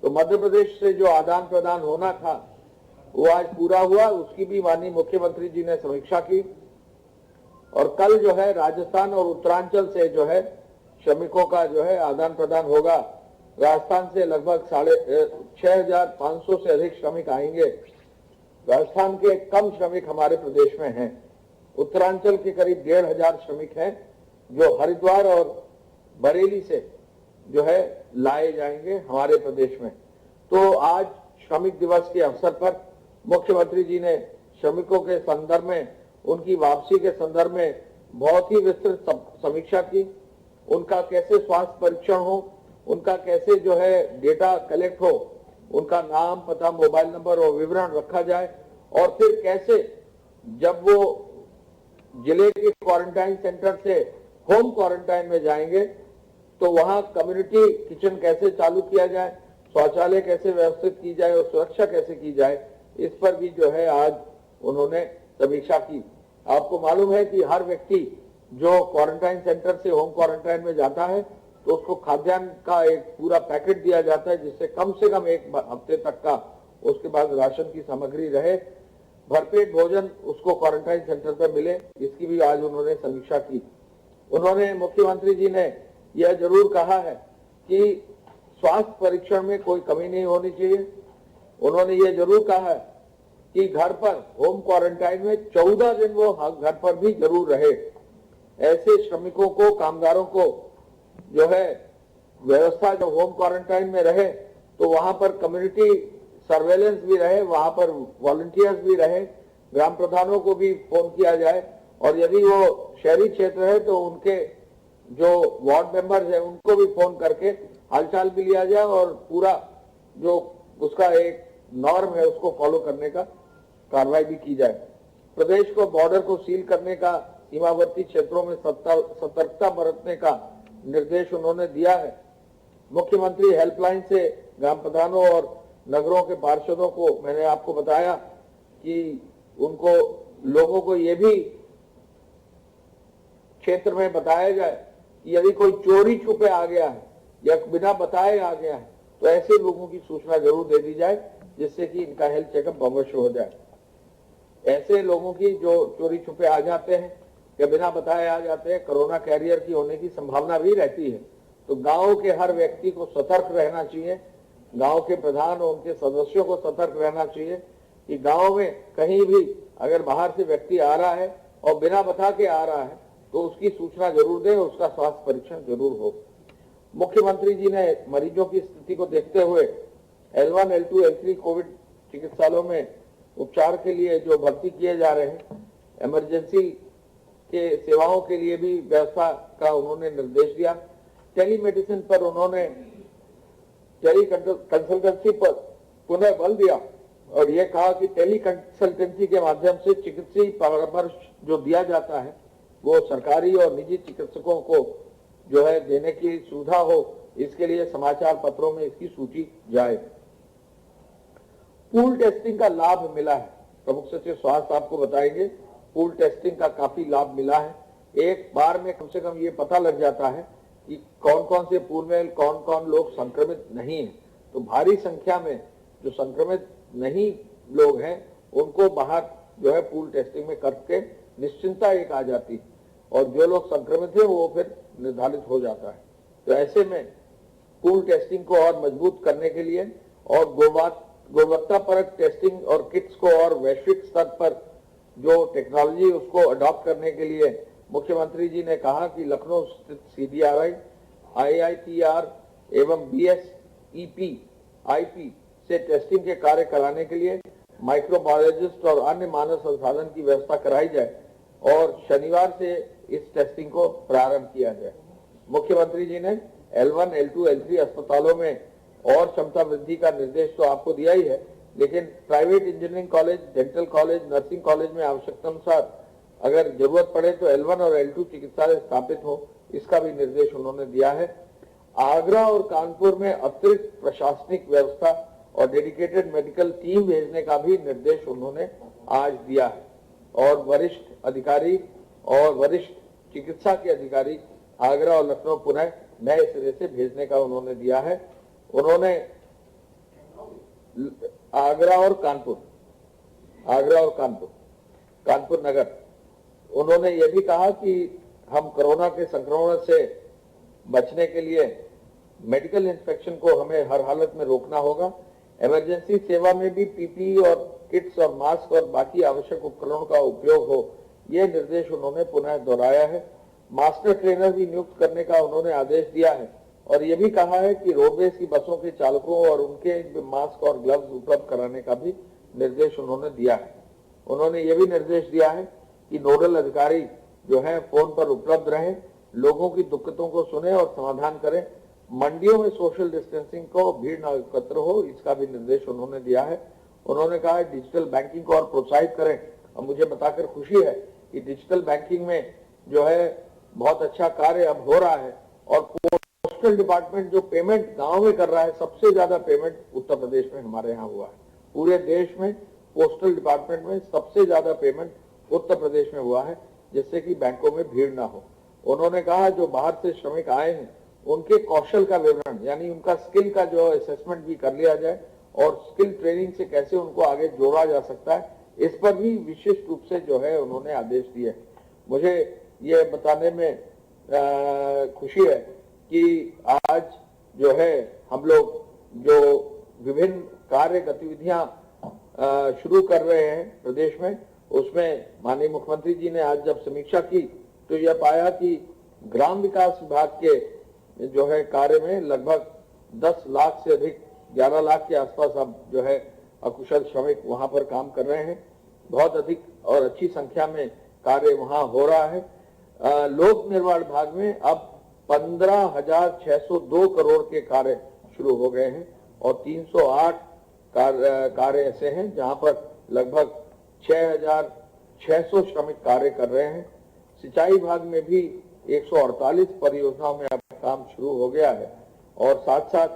तो मध्य प्रदेश से जो आदान प्रदान होना था वो आज पूरा हुआ, उसकी भी माननीय मुख्यमंत्री जी ने समीक्षा की। और कल जो है राजस्थान और उत्तरांचल से जो है श्रमिकों का जो है आदान प्रदान होगा। राजस्थान से लगभग 6,500 से अधिक श्रमिक आएंगे। राजस्थान के कम श्रमिक हमारे प्रदेश में हैं। उत्तरांचल के करीब 1,500 श्रमिक हैं जो हरिद्वार और बरेली से जो है लाए जाएंगे हमारे प्रदेश में। तो आज श्रमिक दिवस के अवसर पर मुख्यमंत्री जी ने श्रमिकों के संदर्भ में, उनकी वापसी के संदर्भ में बहुत ही विस्तृत समीक्षा की। उनका कैसे स्वास्थ्य परीक्षण हो, उनका कैसे जो है डेटा कलेक्ट हो, उनका नाम, पता, मोबाइल नंबर और विवरण रखा जाए, और फिर कैसे जब वो जिले के क्वारंटाइन सेंटर से होम क्वारंटाइन में जाएंगे तो वहां कम्युनिटी किचन कैसे चालू किया जाए, शौचालय कैसे व्यवस्थित की जाए और सुरक्षा कैसे की जाए, इस पर भी जो है आज उन्होंने समीक्षा की। आपको मालूम है कि हर व्यक्ति जो क्वारंटाइन सेंटर से होम क्वारंटाइन में जाता है तो उसको खाद्यान्न का एक पूरा पैकेट दिया जाता है, जिससे कम से कम एक हफ्ते तक का उसके पास राशन की सामग्री रहे, भरपेट भोजन उसको क्वारंटाइन सेंटर पर मिले। इसकी भी आज उन्होंने समीक्षा की। उन्होंने, मुख्यमंत्री जी ने यह जरूर कहा है कि स्वास्थ्य परीक्षण में कोई कमी नहीं होनी चाहिए। उन्होंने ये जरूर कहा है कि घर पर होम क्वारंटाइन में 14 दिन वो घर पर भी जरूर रहे। ऐसे श्रमिकों को, कामगारों को जो है व्यवस्था, जब होम क्वारंटाइन में रहे तो वहां पर कम्युनिटी सर्वेलेंस भी रहे, वहां पर वॉलंटियर्स भी रहे, ग्राम प्रधानों को भी फोन किया जाए, और यदि वो शहरी क्षेत्र है तो उनके जो वार्ड मेंबर्स है उनको भी फोन करके हालचाल भी लिया जाए और पूरा जो उसका एक नॉर्म है उसको फॉलो करने का कार्रवाई भी की जाए। प्रदेश को बॉर्डर को सील करने का, सीमावर्ती क्षेत्रों में सतर्कता बरतने का निर्देश उन्होंने दिया है। मुख्यमंत्री हेल्पलाइन से ग्राम प्रधानों और नगरों के पार्षदों को मैंने आपको बताया कि उनको, लोगों को ये भी क्षेत्र में बताया जाए कि यदि कोई चोरी छुपे आ गया है या बिना बताए आ गया है तो ऐसे लोगों की सूचना जरूर दे दी जाए, जिससे कि इनका हेल्थ चेकअप अवश्य हो जाए। ऐसे लोगों की जो चोरी छुपे आ जाते हैं या बिना बताए आ जाते हैं, कोरोना कैरियर की होने की संभावना भी रहती है। तो गांव के हर व्यक्ति को सतर्क रहना चाहिए, गांव के प्रधान और उनके सदस्यों को सतर्क रहना चाहिए कि गांव में कहीं भी अगर बाहर से व्यक्ति आ रहा है और बिना बता के आ रहा है तो उसकी सूचना जरूर दें, उसका स्वास्थ्य परीक्षण जरूर हो। मुख्यमंत्री जी ने मरीजों की स्थिति को देखते हुए L1, L2, L3 कोविड चिकित्सालयों में उपचार के लिए जो भर्ती किए जा रहे हैं, इमरजेंसी के सेवाओं के लिए भी व्यवस्था का उन्होंने निर्देश दिया। टेलीमेडिसिन पर उन्होंने, टेली कंसल्टेंसी पर पुनः बल दिया और यह कहा कि टेली कंसल्टेंसी के माध्यम से चिकित्सीय परामर्श जो दिया जाता है वो सरकारी और निजी चिकित्सकों को जो है देने की सुविधा हो, इसके लिए समाचार पत्रों में इसकी सूची जाए। पूल टेस्टिंग का लाभ मिला है, प्रमुख सचिव स्वास्थ्य आपको बताएंगे। पूल टेस्टिंग का काफी लाभ मिला है। एक बार में कम से कम ये पता लग जाता है कि कौन कौन से पूल में कौन कौन लोग संक्रमित नहीं है। तो भारी संख्या में जो संक्रमित नहीं लोग हैं उनको बाहर जो है पूल टेस्टिंग में करके निश्चिंतता एक आ जाती है, और जो लोग संक्रमित है वो फिर निर्धारित हो जाता है। तो ऐसे में पूल टेस्टिंग को और मजबूत करने के लिए और गुणवत्तापरक टेस्टिंग और किट्स को और वैश्विक स्तर पर जो टेक्नोलॉजी उसको अडॉप्ट करने के लिए मुख्यमंत्री जी ने कहा कि लखनऊ स्थित CBRI, IITR एवं BSEP IP से टेस्टिंग के कार्य कराने के लिए माइक्रोबायोलॉजिस्ट और अन्य मानव संसाधन की व्यवस्था कराई जाए और शनिवार से इस टेस्टिंग को प्रारंभ किया जाए। मुख्यमंत्री जी ने L1, L2, L3 अस्पतालों में और क्षमता वृद्धि का निर्देश तो आपको दिया ही है, लेकिन private engineering college, dental college, nursing college में आवश्यकता अनुसार अगर जरूरत पड़े तो L1 और L2 चिकित्सालय स्थापित हो, इसका भी निर्देश उन्होंने दिया है। आगरा और कानपुर में अतिरिक्त प्रशासनिक व्यवस्था और डेडिकेटेड मेडिकल टीम भेजने का भी निर्देश उन्होंने आज दिया है, और वरिष्ठ अधिकारी और वरिष्ठ चिकित्सा के अधिकारी आगरा और लखनऊ पुनः नए सिरे से भेजने का उन्होंने दिया है। उन्होंने आगरा और कानपुर नगर, उन्होंने ये भी कहा कि हम कोरोना के संक्रमण से बचने के लिए मेडिकल इंस्पेक्शन को हमें हर हालत में रोकना होगा। इमरजेंसी सेवा में भी पीपीई और किट्स और मास्क और बाकी आवश्यक उपकरणों का उपयोग हो, ये निर्देश उन्होंने पुनः दोहराया है। मास्टर ट्रेनर भी नियुक्त करने का उन्होंने आदेश दिया है और ये भी कहा है कि रोडवेज की बसों के चालकों और उनके मास्क और ग्लव्स उपलब्ध कराने का भी निर्देश उन्होंने दिया है। उन्होंने ये भी निर्देश दिया है कि नोडल अधिकारी जो है फोन पर उपलब्ध रहे, लोगों की दिक्कतों को सुने और समाधान करें। मंडियों में सोशल डिस्टेंसिंग को भीड़ न एकत्र हो, इसका भी निर्देश उन्होंने दिया है। उन्होंने कहा है डिजिटल बैंकिंग को और प्रोत्साहित करें। और मुझे बताकर खुशी है कि डिजिटल बैंकिंग में जो है बहुत अच्छा कार्य अब हो रहा है और पोस्टल डिपार्टमेंट जो पेमेंट गांव में कर रहा है, सबसे ज्यादा पेमेंट उत्तर प्रदेश में हमारे यहाँ हुआ है। पूरे देश में पोस्टल डिपार्टमेंट में सबसे ज्यादा पेमेंट उत्तर प्रदेश में हुआ है, जिससे कि बैंकों में भीड़ ना हो। उन्होंने कहा जो बाहर से श्रमिक आए हैं उनके कौशल का विवरण यानी उनका स्किल का जो असेसमेंट भी कर लिया जाए और स्किल ट्रेनिंग से कैसे उनको आगे जोड़ा जा सकता है, इस पर भी विशिष्ट रूप से जो है उन्होंने आदेश दिए। मुझे ये बताने में खुशी है कि आज जो है हम लोग जो विभिन्न कार्य गतिविधियां शुरू कर रहे हैं प्रदेश में, उसमें माननीय मुख्यमंत्री जी ने आज जब समीक्षा की तो यह पाया कि ग्राम विकास विभाग के जो है कार्य में लगभग 10 लाख से अधिक 11 लाख के आसपास अब जो है अकुशल श्रमिक वहां पर काम कर रहे हैं। बहुत अधिक और अच्छी संख्या में कार्य वहां हो रहा है। लोक निर्माण विभाग में अब 15,602 करोड़ के कार्य शुरू हो गए हैं और 308 कार्य ऐसे हैं जहां पर लगभग 6,600 श्रमिक कार्य कर रहे हैं। सिंचाई विभाग में भी 148 परियोजनाओं में अब काम शुरू हो गया है और साथ साथ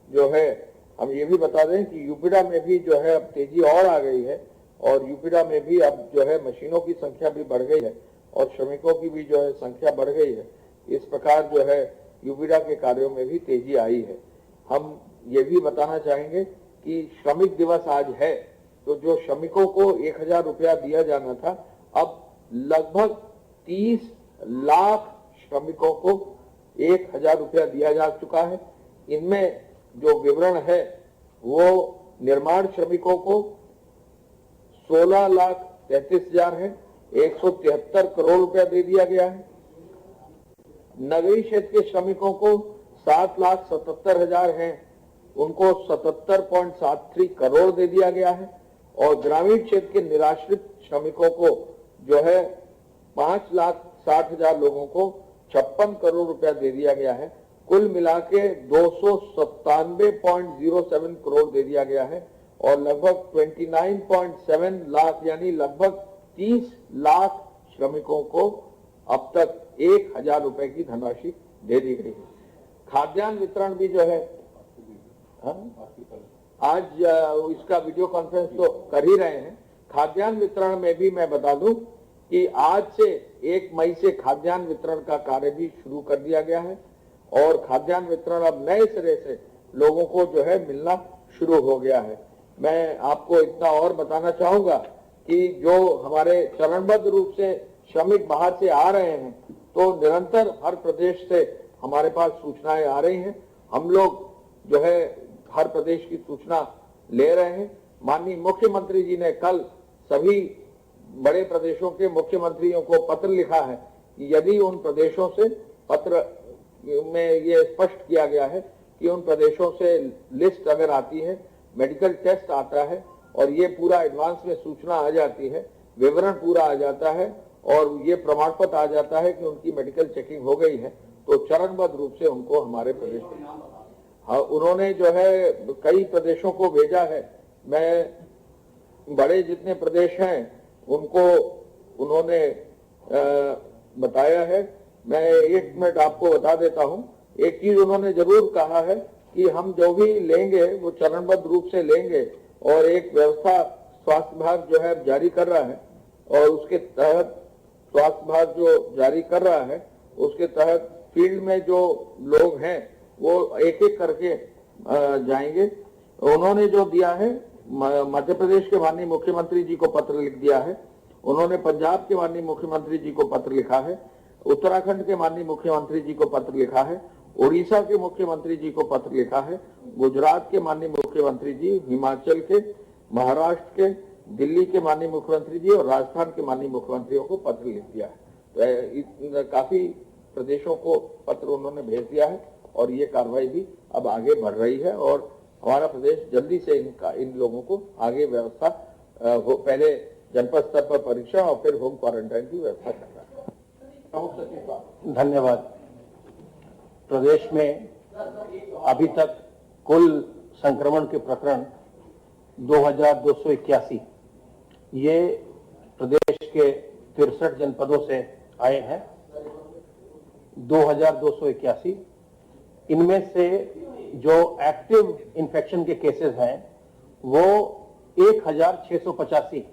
जो है हम ये भी बता दें कि यूपीडा में भी जो है अब तेजी और आ गई है और यूपीडा में भी अब जो है मशीनों की संख्या भी बढ़ गई है और श्रमिकों की भी जो है संख्या बढ़ गई है। इस प्रकार जो है यूपीडा के कार्यों में भी तेजी आई है। हम ये भी बताना चाहेंगे कि श्रमिक दिवस आज है, तो जो श्रमिकों को 1,000 रुपया दिया जाना था, अब लगभग 30 लाख श्रमिकों को 1,000 रुपया दिया जा चुका है। इनमें जो विवरण है वो निर्माण श्रमिकों को 16,33,000 है, 173 करोड़ रुपया दे दिया गया है। नगरीय क्षेत्र के श्रमिकों को 7,77,000 हैं, उनको 77.73 करोड़ दे दिया गया है और ग्रामीण क्षेत्र के निराश्रित श्रमिकों को जो है 5,60,000 लोगों को 56 करोड़ रुपया दे दिया गया है। कुल मिला के 297.07 करोड़ दे दिया गया है और लगभग 29.7 लाख यानी लगभग 30 लाख श्रमिकों को अब तक 1,000 रुपए की धनराशि दे दी गई है। खाद्यान्न वितरण भी जो है आज इसका वीडियो कॉन्फ्रेंस तो कर ही रहे हैं। खाद्यान्न वितरण में भी मैं बता दूं कि आज से 1 मई से खाद्यान्न वितरण का कार्य भी शुरू कर दिया गया है और खाद्यान्न वितरण अब नए सिरे से लोगों को जो है मिलना शुरू हो गया है। मैं आपको इतना और बताना चाहूंगा कि जो हमारे चरणबद्ध रूप से श्रमिक बाहर से आ रहे हैं, तो निरंतर हर प्रदेश से हमारे पास सूचनाएं आ रही हैं। हम लोग जो है हर प्रदेश की सूचना ले रहे हैं। माननीय मुख्यमंत्री जी ने कल सभी बड़े प्रदेशों के मुख्यमंत्रियों को पत्र लिखा है कि यदि उन प्रदेशों से पत्र में ये स्पष्ट किया गया है कि उन प्रदेशों से लिस्ट अगर आती है, मेडिकल टेस्ट आता है और ये पूरा एडवांस में सूचना आ जाती है, विवरण पूरा आ जाता है और ये प्रमाण पत्र आ जाता है कि उनकी मेडिकल चेकिंग हो गई है, तो चरणबद्ध रूप से उनको हमारे प्रदेश में उन्होंने जो है कई प्रदेशों को भेजा है। मैं बड़े जितने प्रदेश हैं उनको उन्होंने बताया है। मैं 1 मिनट आपको बता देता हूं। एक चीज उन्होंने जरूर कहा है कि हम जो भी लेंगे वो चरणबद्ध रूप से लेंगे और एक व्यवस्था स्वास्थ्य विभाग जो है जारी कर रहा है और उसके तहत स्वास्थ्य विभाग जो जारी कर रहा है उसके तहत फील्ड में जो लोग हैं वो एक एक करके जाएंगे। उन्होंने जो दिया है, मध्य प्रदेश के माननीय मुख्यमंत्री जी को पत्र लिख दिया है, उन्होंने पंजाब के माननीय मुख्यमंत्री जी को पत्र लिखा है, उत्तराखंड के माननीय मुख्यमंत्री जी को पत्र लिखा है, उड़ीसा के मुख्यमंत्री जी को पत्र लिखा है, गुजरात के माननीय मुख्यमंत्री जी, हिमाचल के, महाराष्ट्र के, दिल्ली के माननीय मुख्यमंत्री जी और राजस्थान के माननीय मुख्यमंत्रियों को पत्र लिख दिया है। तो काफी प्रदेशों को पत्र उन्होंने भेज दिया है और ये कार्रवाई भी अब आगे बढ़ रही है और हमारा प्रदेश जल्दी से इन लोगों को आगे व्यवस्था पहले जनपद स्तर पर परीक्षा और फिर होम क्वारंटाइन की व्यवस्था कर रहा है। प्रमुख सचिव, धन्यवाद। प्रदेश में अभी तक कुल संक्रमण के प्रकरण 2281 ये प्रदेश के 63 जनपदों से आए हैं। 2281 इनमें से जो एक्टिव इन्फेक्शन के केसेस हैं वो 1685